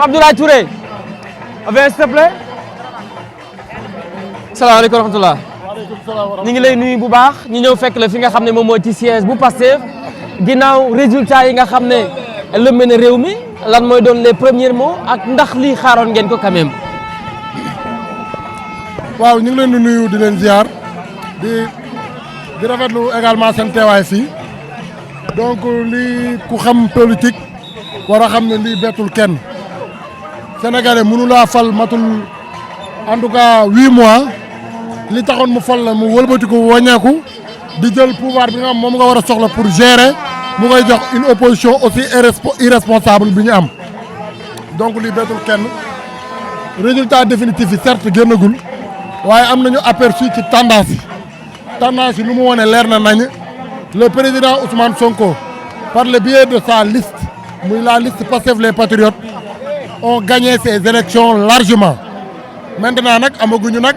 Abdoulaye Touré, viens s'il te plaît. salaamaaleykum wa rahmatulah. ñu ngi lay nuyu bu baax ñu ñëw fekk la fi nga xam ne moom mooy ci siège bu Pastef ginnaaw résultat yi nga xam ne lëmbe na réew mi lan mooy doon les premiers mots ak ndax lii xaaroon ngeen ko quand même. waaw ñu ngi leen di nuyu di leen ziar di rafetlu également seen teewaay fii donc lii ku xam politique war a xam ne lii bettul kenn sénégalais mënu laa fal matul en tout cas 8 mois li taxoon mu fal la mu wëlbatiku wàññeeku di jël pouvoir bi nga xam moom nga war a soxla pour gérer mu ngay jox une opposition aussi irresponsable bi ñu am donc lii bettul kenn résultat définitif yi certes génnagul waaye am nañu aperçu ci tendance yi lu mu wone leer na nañ le président Ousmane Sonko par le biais de sa liste muy la liste Pastef les Patriotes ont gagné ces élections largement maintenant nag amaguñu nag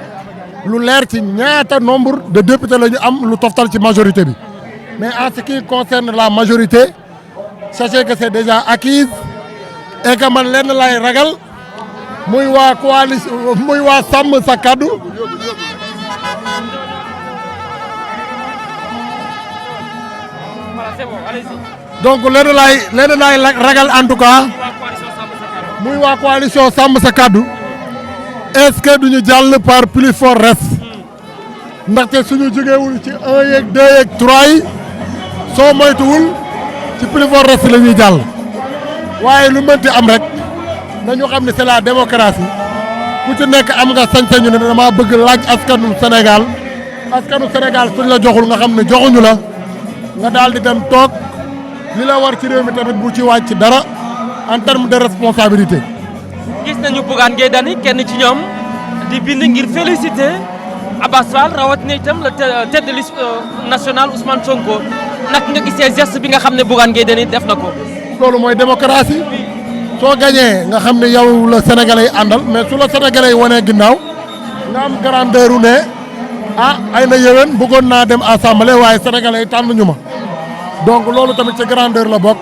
lu leer ci ñaata nombre de députés la ñu am lu toftal ci majorité bi mais en ce qui concerne la majorité sachez que c'est déjà acquise et que man lenn lay ragal muy waa coalition muy waa sàmm sa kàddu donc lenn laay ragal en tout cas muy waa coalition sàmm sa kàddu est-ce que duñu jàll par plus fort reste ndaxte suñu jógeewul ci 1 yeeg 2 yeeg 3 yi soo moytuwul ci plus fort reste la ñuy jàll waaye lu mënti am rek nañu xam ne c'est la démocratie ku ci nekk am nga sañ-sañu ne dama bëgg laaj askanu Sénégal suñ la joxul nga xam ne joxuñu la nga daal di dem toog li la war ci réew mi tamit bu ci wàcc dara en termes de responsabilité. gis nañu Bougane Gueye Dany kenn ci ñoom di bind ngir féliciter Abass Fall rawatina itam la tête de liste nationale Ousmane Sonko nag nga gisee geste bi nga xam ne Bougane Gueye Dany def na ko. loolu mooy démocratie soo gañee nga xam ne yow la sénégalais yi àndal mais su la sénégalais yi wanee ginnaaw nga am grandeur ne ay na yéwén bëggoon naa dem assemblée waaye sénégalais yi tànn ñu ma donc loolu tamit ci grandeur la bokk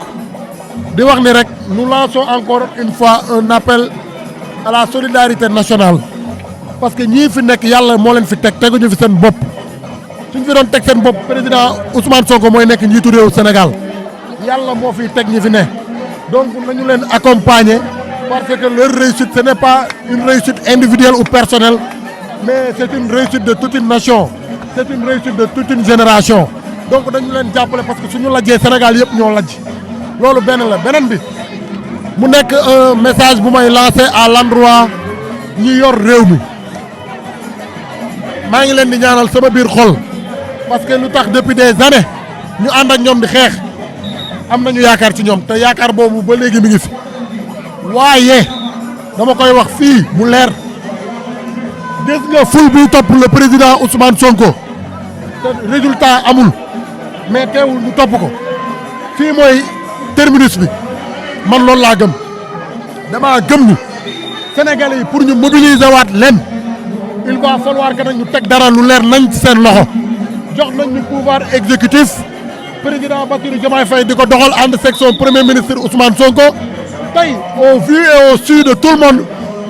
di wax ni rek nous lançons encore une fois un appel à la solidarité nationale parce que ñii fi nekk yàlla moo leen fi teg teguñu fi seen bopp suñ fi doon teg seen bopp président Ousmane Sonko mooy nekk njiitu réew Sénégal yàlla moo fi teg ñi fi ne donc nañu leen accompagner parce que leur réussite ce n'est pas une réussite individuelle ou personnelle mais c'est une réussite de toute une nation c'est une réussite de toute une génération donc dañu leen jàppale parce que suñu lajjee Sénégal yëpp ñoo lajj loolu benn la beneen bi mu nekk un message bu may lancer à l'endroit ñi yor réew mi maa ngi leen di ñaanal sama biir xol parce que lu tax depuis des années ñu ànd ak ñoom di xeex am nañu yaakaar ci ñoom te yaakaar boobu ba léegi mi ngi fi waaye dama koy wax fii mu leer gis nga ful bi topp le président Ousmane Sonko te résultat amul mais teewul ñu topp ko fii mooy terminus bi man loolu laa gëm damaa gëm ni Sénégalais yi pour ñu mobiliser waat leen il va falloir que nag ñu teg dara lu leer nañ ci seen loxo jox nañ ñu pouvoir exécutif président Bassirou Diomaye Faye di ko doxal ànd section premier ministre Ousmane Sonko tey au vu et au su de tout le monde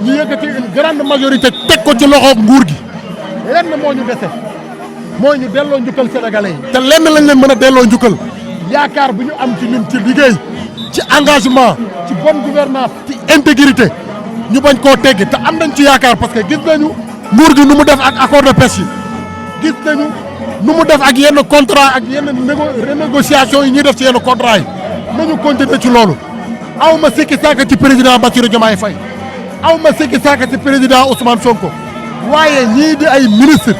ñu yëkkati une grande majorité teg ko ci loxo nguur gi lenn moo ñu dese mooy ñu delloo njukkal sénégalais yi te lenn lañ leen mën a delloo njukkal yaakaar bu ñu am ci ñun ci liggéey ci engagement ci bonne gouvernance ci intégrité ñu bañ koo teggi te am nañ ci yaakaar parce que gis nañu nguur gi nu mu def ak accord de pêche yi gis nañu nu mu def ak yenn contrat ak yenn renégociation yi ñuy def ci yenn contrat yi nañu continuer ci loolu aw ma sikki sàkk ci président Bassirou Diomaye Faye aw ma sikki sàkk ci président Ousmane Sonko waaye ñii di ay ministre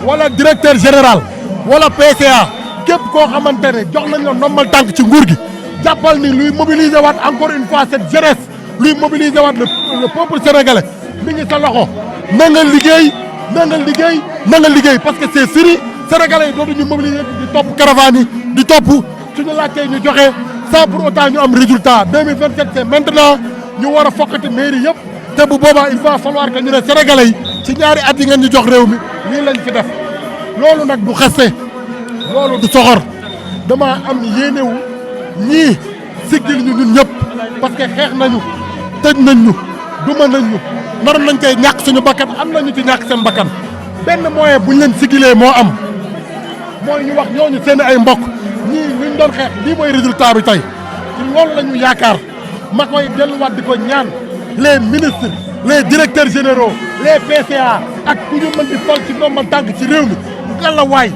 wala directeur général wala PCA képp koo xamante ne jox nañ la ndombal tànk ci nguur gi jàppal ni luy mobiliser waat encore une fois cette jeunesse luy mobiliser waat le peuple sénégalais mi ngi sa loxo na nga liggéey parce que c'est fini sénégalais yi dootuñu mobiliser di topp caravane yi di topp suñu laajtee ñu joxe sans pour autant ñu am résultat 2027 c'est maintenant ñu war a fokkati mairie yëpp te bu boobaa il va falloir que ñu ne sénégalais yi ci ñaari at yi ngeen ñu jox réew mi lii lañ fi def loolu nag du xaste loolu du soxor dama am yéenewu ñii siggil ñu ñun ñëpp parce que xeex nañu tëj nañ ñu duma nañ ñu naroon nañ koy ñàkk suñu bakkan am nañu ci ñàkk seen bakkan benn moyen buñ leen sigilee moo am mooy ñu wax ñooñu seen ay mbokk ñii luñ doon xeex lii mooy résultat bi tey ci loolu la ñu yaakaar ma koy delluwaat di ko ñaan les ministres les directeurs généraux les PCA ak ku ñu mën di fal ci ndombal tànk ci réew mi ngalla waay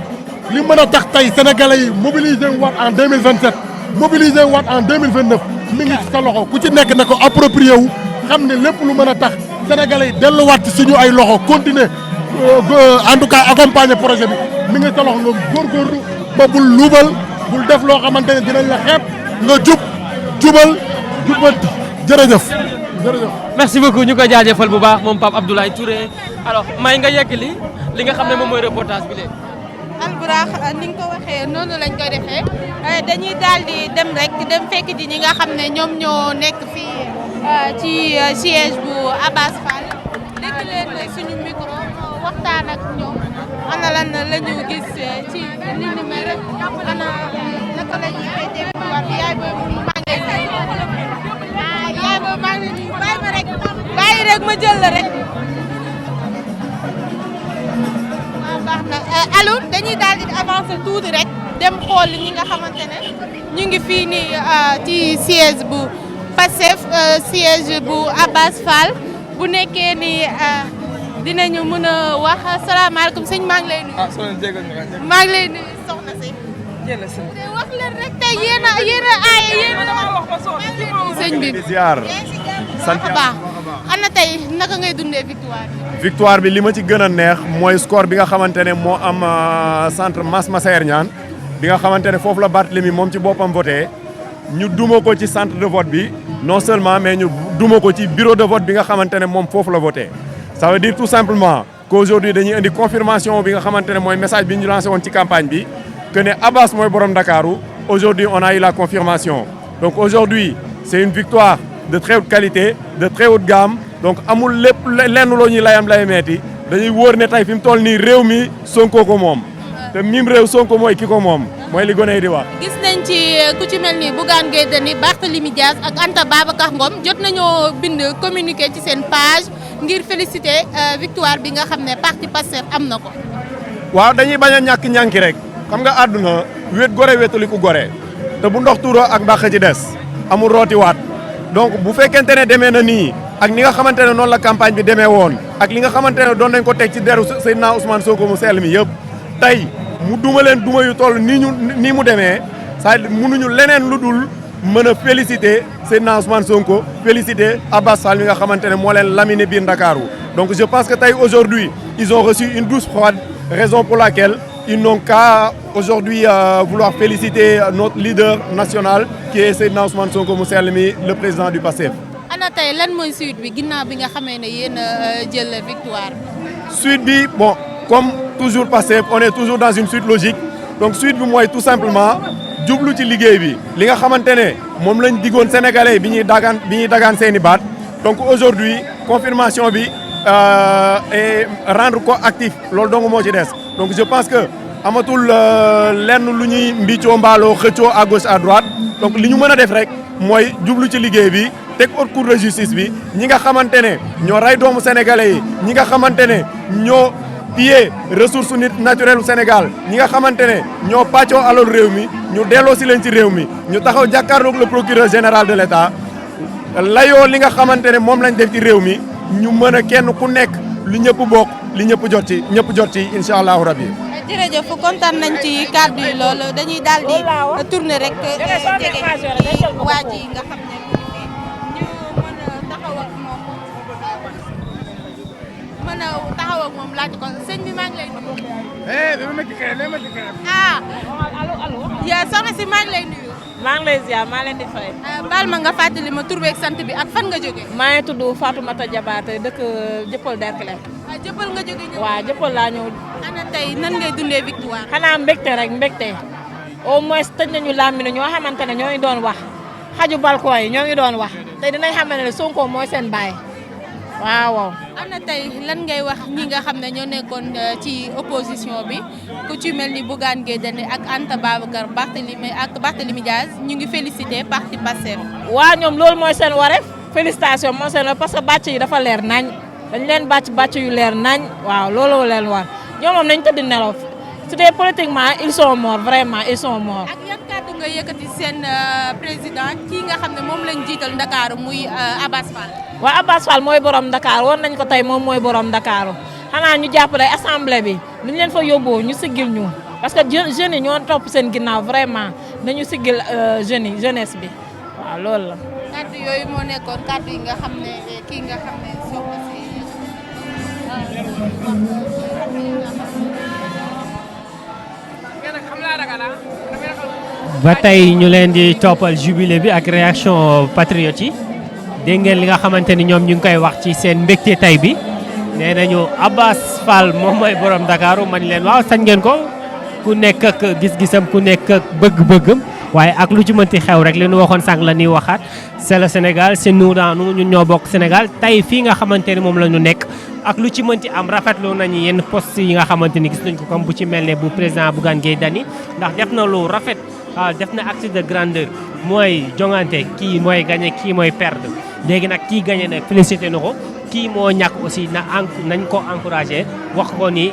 li mën a tax tey sénégalais yi mobiliser waat en 2027 mobiliser waat en 2029 mi ngi ci sa loxo ku ci nekk na ko approprié wu xam ne lépp lu mën a tax sénégalais yi delluwaat ci suñu ay loxo continuer en tout cas accompagner projet bi mi ngi sa loxo nga góorgóorlu ba bul luubal bul def loo xamante ne dinañ la xeeb nga jubal jubbanti jërëjëf. merci beaucoup ñu koy jaajëfal bu baax moom Pape Abdoulaye Touré alors may nga yegg li nga xam ne moom mooy reportage bi léegi. Albourakh ni nga ko waxee noonu lañ koy defee dañuy daal di dem rek dem fekk ji ñi nga xam ne ñoom ñoo nekk fii ci siège bu Abass Fall dégg leen suñu micro waxtaan ak ñoom ana lan la ñu gis ci li ni mel ana naka la ñuy féetee victoire bi yaay boobu maa ngi lay yaay boobu maa ngi lay bàyyi ma rek bàyyi rek ma jël la rek. baax na allo dañuy daal di avancer tuuti rek dem xool ñi nga xamante ne ñu ngi fii nii ci siège bu Pastef siège bu Abass Fall bu nekkee ni dinañu mën a wax salaamaaleykum sëñ maa ngi lay nuyu. maa ngi lay nuyu soxna si. wax leen rek tey yéen a aaye yéen a sëñ bi sant baax ana tey naka ngay dundee victoire bi li ma ci gën a neex mooy score bi nga xamante ne moo am centre Mass Massaër Niane bi nga xamante ne foofu la Barthélemy moom ci boppam voté ñu duma ko ci centre de vote bi non seulement mais ñu duma ko ci bureau de vote bi nga xamante ne moom foofu la voté ça veut dire tout simplement qu'aujourd'hui dañuy indi confirmation bi nga xamante ne mooy message bi ñu lancé woon ci campagne bi que ne Abass mooy borom Ndakaaru aujourd'hui on a eu la confirmation donc aujourd'hui c'est une victoire de très haute qualité de très haute gamme donc amul lépp lenn loo ñuy layameeti dañuy wóor ne tey fi mu toll nii réew mi Sonko ko moom te mim réew Sonko mooy ki ko moom mooy li gone yi di wax. gis nañ ci ku ci mel ni Bougane Gueye Dany Barthélémy Dias ak Anta Babacar Ngom jot nañoo bind communiqué ci seen page ngir féliciter victoire bi nga xam ne parti Pastef am na ko. waaw dañuy bañ a ñàkk ñànki rek xam nga àdduna wéet gore wéetaliku gore te bu ndox tuuroo ak mbàq ci des amul rootiwaat donc bu fekkente ne demee na nii. ak ni nga xamante ne noonu la campagne bi demee woon ak li nga xamante ne doon nañ ko teg ci deru Seydina Ousmane Sonko mu sell mi yëpp tey mu duma leen duma yu toll nii mu demee ça mënuñu leneen lu dul mën a féliciter Seydina Ousmane Sonko féliciter Abass Fall mi nga xamante ne moo leen laminé biir Ndakaaru donc je pense que tey aujourd'hui ils ont reçu une douce froide raison pour laquelle ils n'ont qu'à aujourd'hui vouloir féliciter notre leader national qui est Seydina Ousmane Sonko mu sell mi le président du Pastef. ana tey lan mooy suite bi ginnaaw bi nga xamee ne yéen a jël victoire. suite bi bon comme toujours Pastef on est toujours dans une suite logique donc suite bi mooy tout simplement jublu ci liggéey bi li nga xamante ne moom lañ diggoon sénégalais bi ñuy dagaan seeni baat donc aujourd'hui confirmation bi et rendre ko actif loolu dong moo ci des donc je pense que amatul lenn lu ñuy mbiccoo mbaaloo xëccoo à gauche à droite donc li ñu mën a def rek mooy jublu ci liggéey bi teg haute cour de justice bi ñi nga xamante ne ñoo rey doomu sénégalais yi ñi nga xamante ne ñoo pillé ressource naturelle u Sénégal ñi nga xamante ne ñoo pàccoo alal réew mi ñu delloo si leen ci réew mi ñu taxaw jàkkaarloog le procureur général de l'État layoo li nga xamante ne moom lañ def ci réew mi ñu mën a kenn ku nekk li ñëpp bokk li ñëpp jot ci incha allahu rabbi. jërëjëf kontaan nañ ci kàddu yi loolu dañuy daal di tourner rek jege waa ji nga xam ne mën a taxaw ak moom laaj ko sëñ bi maa ngi lay nuyu. yaa soxna si maa ngi lay nuyu. maa ngi lay ziar maa leen di fay. baal ma nga fàttali ma tur beeg sant bi ak fan nga jógee. maa ngi tudd Fatoumata Diabaté dëkk Jëppal Derklé. Jëppal nga jógee ñëw. waaw Jëppal laa ñëw. ana tey nan ngay dundee victoire. xanaa mbégte rek mbégte au moins tëj nañu làmmiñ ñoo xamante ne ñoo ngi doon wax xaju balcon yi ñoo ngi doon wax tey dinañ xam ne Sonko mooy seen baay waaw. ana tey lan ngay wax ñi nga xam ne ñoo nekkoon ci opposition bi ku ci mel ni Bougane Gueye Dany ak Anta Babacar Barthélémy Dias ñu ngi félicité parti Pastef. waa ñoom loolu mooy seen wareef félicitation moo seen parce que bàcc yi dafa leer nañ dañ leen bàcc yu leer nañ waaw looloo leen war ñoom moom nañ tëdd nelaw su dee politiquement ils sont morts vraiment ils sont morts. ak yan kàddu nga yëkkati seen président kii nga xam ne moom lañ jiital Ndakaaru muy Abass Fall. waaw Abass Fall mooy borom Ndakaaru woon nañ ko tey moom mooy borom Ndakaaru xanaa ñu jàppale assemblée bi ni ñu leen fa yóbboo ñu siggil ñu parce que jeunes yi ñoo topp seen ginnaaw vraiment nañu siggil jeunes yi jeunesse bi waaw loolu la. kàddu yooyu moo nekkoon kàddu yi nga xam ne kii nga xam ne soxna si. ba tey ñu leen di toppal jubilé bi ak réaction patriote yi dégg ngeen li nga xamante ni ñoom ñu ngi koy wax ci seen mbégte tey bi nee nañu Abass Fall moom mooy borom Dakar man leen waaw sañ ngeen ko ku nekk ak gis-gisam ku nekk ak bëgg-bëggam waaye ak lu ci mënti xew rek li ñu waxoon sànq la ñuy waxaat c'est le Sénégal c'est nous dans nous ñun ñoo bokk Sénégal tey fii nga xamante ni moom la ñu nekk ak lu ci mënti am rafetlu nañu yenn poste yi nga xamante ni gis nañ ko comme bu ci mel ne bu président Bougane Gueye Dany ndax def na lu rafet def na acte de grandeur mooy jongante kii mooy gagné kii mooy perdre léegi nag kii gagné na félicité na ko kii moo ñàkk aussi nañ ko encouragé wax ko ni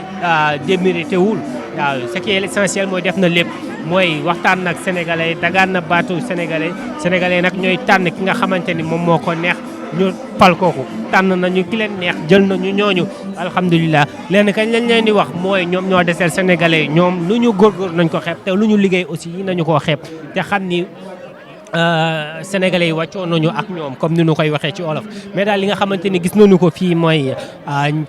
démérité wul waaw ce qui est l'essentiel mooy def na lépp mooy waxtaan nag sénégalais dagaan na baatu sénégalais nag ñooy tànn ki nga xamante ni moom moo ko neex ñu fal kooku tànn nañu ki leen neex jël nañu ñooñu alhamdulilah lenn kañ lañ leen di wax mooy ñoom ñoo deseel sénégalais ñoom lu ñu góorgóor nañ ko xeeb te lu ñu liggéey aussi nañu koo xeeb te xam ni sénégalais yi wàccoon nañu ak ñoom comme ni ñu koy waxee ci olof mais daal li nga xamante ni gis nañu ko fii mooy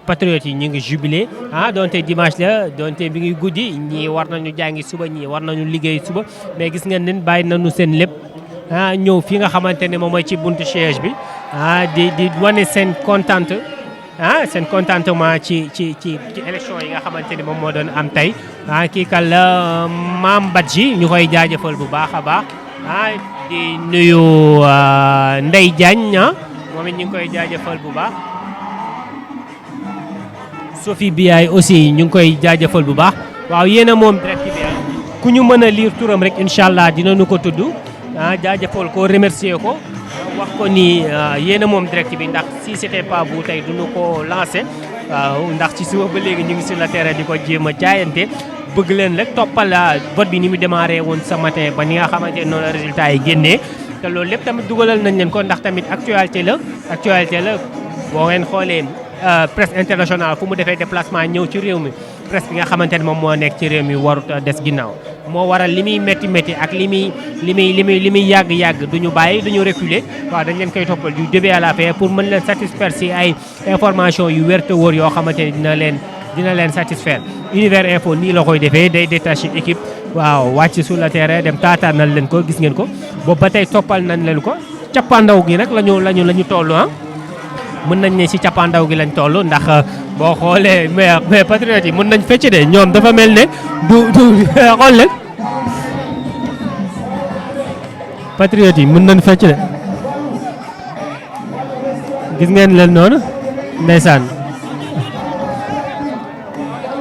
patriotes yi ñu ngi jubilé donte dimanche la donte bi ngi guddi ñii war nañu jàngi suba ñii war nañu liggéey suba mais gis ngeen nen bàyyi nañu seen lépp ñëw fii nga xamante ne moom mooy ci buntu siège bi di wane seen contente seen contentement ci élection yi nga xamante ni moom moo doon am tey kii kan la Mame Badji ñu koy jaajëfal bu baax a baax di nuyu Ndeye Diagne moom it ñu ngi koy jaajëfal bu baax Sophie Biaye aussi ñu ngi koy jaajëfal bu baax waaw yéen a moom direct bi ku ñu mën a lire turam rek incha allah dinañu ko tudd jaajëfal ko remercier ko wax ko ni yéen a moom direct bi ndax si c'était pas vous tey duñu ko lancé waaw ndax ci suba ba léegi ñu ngi sur le terrain di ko jéem a jaayante bëgg leen rek toppal vote bi ni mu démarré woon ce matin ba ni nga xamante noonu la résultat yi génnee te loolu lépp tamit dugalal nañ leen ko ndax tamit actualité la boo ngeen xoolee presse internationale fu mu defee déplacement ñëw ci réew mi presse bi nga xamante ne moom moo nekk ci réew mi warut des ginnaaw moo waral li muy métti ak li muy yàgg du ñu bàyyi du ñu reculer waaw dañ leen koy toppal du début à la fin pour mën leen satisfaire si ay information yu wér te wóor yoo xamante ne dina leen satisfaire Univers Info nii la koy defee day détaché équipe waaw wàcc sur le terrain dem taataanal leen ko gis ngeen ko boobu ba tey toppal nañ leen ko cappaandaw gi nag lañu toll mën nañ ne si cappaandaw gi lañ toll ndax boo xoolee mais patriotes yi mën nañ fecc de ñoom dafa mel ne du xool leen patriotes yi mën nañ fecc de gis ngeen leen noonu ndeysaan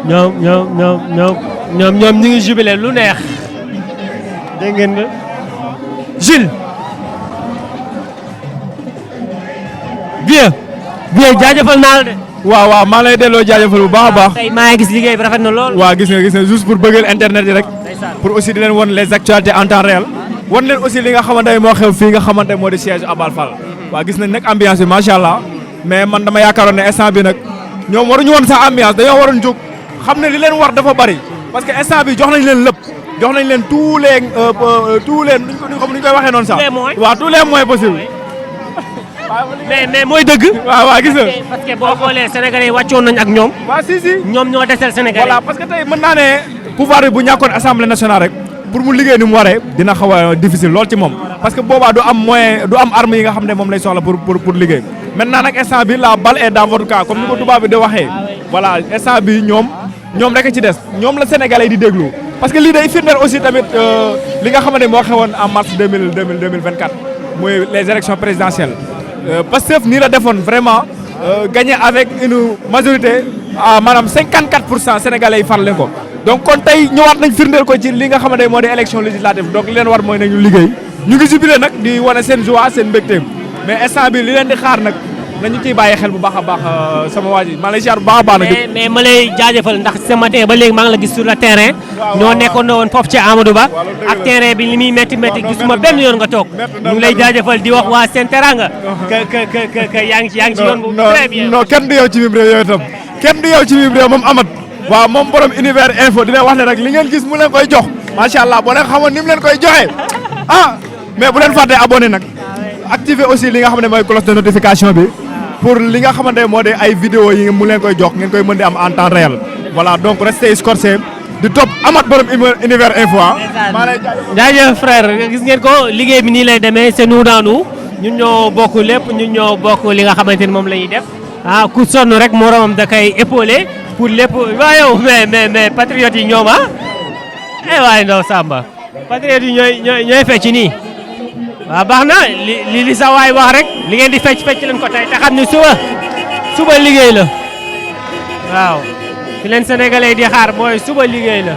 ñoom ñu ngi jubilé lu neex dégg ngeen nga Jules bien jaajëfal naa la de. waaw maa lay delloo jaajëfal bu baax a baax. tey maa ngi gis liggéey bi rafet na lool. waaw gis nga juste pour bëggal internet yi rek. pour aussi di leen won les actualités en temps réel. won leen aussi li nga xamante ne moo xew fii nga xamante ne moo di siège Abass Fall. waaw gis nañ nag ambiance bi macha allah mais man dama yaakaaroon ne instant bi nag ñoom waruñu woon sax ambiance dañoo waroon jóg xam ne li leen war dafa bari parce que instant bi jox nañ leen lépp jox nañ leen tous les nu ñu koy waxee noonu sax. waaw tous les moyens possibles. mais mooy dëgg. waaw gis nga. parce que boo xoolee Sénégalais yi wàccoon nañ ak ñoom. waaw si. ñoom ñoo desel Sénégalais. voilà parce que tey mën naa ne pouvoir bi bu ñàkkoon assemblée nationale rek pour mu liggéey ni mu waree dina xaw a difficile lool ci moom. parce que boobaa du am moyen du am arme yi nga xam ne moom lay soxla pour liggéey. maintenant nag instant bi la balle est dans votre camp comme ni ko tubaab bi di waxee. voilà instant bi ñoom rek ci des ñoom la Sénégalais di déglu. parce que lii day firndeel aussi tamit li nga xamante ne moo xewoon en mars 2024 muy les élections présidentielles. Pastef nii la defoon vraiment gagné avec une majorité maanaam 54% sénégalais yi far leen ko donc kon tey ñëwaat nañ firndeel ko ci li nga xamante ne moo di élection législative donc li leen war mooy nañu liggéey ñu ngi jubilé nag di wane seen joie seen mbégte mais instant bi li leen di xaar nag nañu ciy bàyyi xel bu baax a baax sama waa ji maa lay ziar bu baax a baax nag. mais ma lay jaajëfal ndax ce matin ba léegi maa ngi la gis sur le terrain. ñoo nekkoon woon foofu ci Amadou Ba. ak terrain bi li muy métti gisuma benn yoon nga toog. ñu ngi lay jaajëfal di wax waa Sen Teranga. que yaa ngi ci yoon bu très bien. non kenn du yow ci biir réew yooyu itam kenn du yow ci biir réew moom Amath. waaw moom borom univers info dina wax ne rek li ngeen gis mu leen koy jox macha allah boo leen xamoon ni mu leen koy joxe mais bu leen fàttee abonné nag activer aussi li nga xam ne mooy cloche de notification bi pour li nga xamante ne moo de ay vidéo yi mu leen koy jox ngeen koy mën di am en temps réel voilà donc restez scotché di topp Amath borom univers info maa lay jaajëf frère gis ngeen ko liggéey bi nii lay demee c'est nous dans nous ñun ñoo bokk lépp ñun ñoo bokk li nga xamante ni moom la ñuy def ku sonn rek moromam da koy épaulé pour lépp waaye yow mais patriotes yi ñoom waaye ndaw Samba patriotes yi ñooy fecc nii waaw baax na li sa waay wax rek li ngeen di fecc leen ko tey te xam ne suba liggéey la waaw fi leen sénégalais di xaar mooy suba liggéey la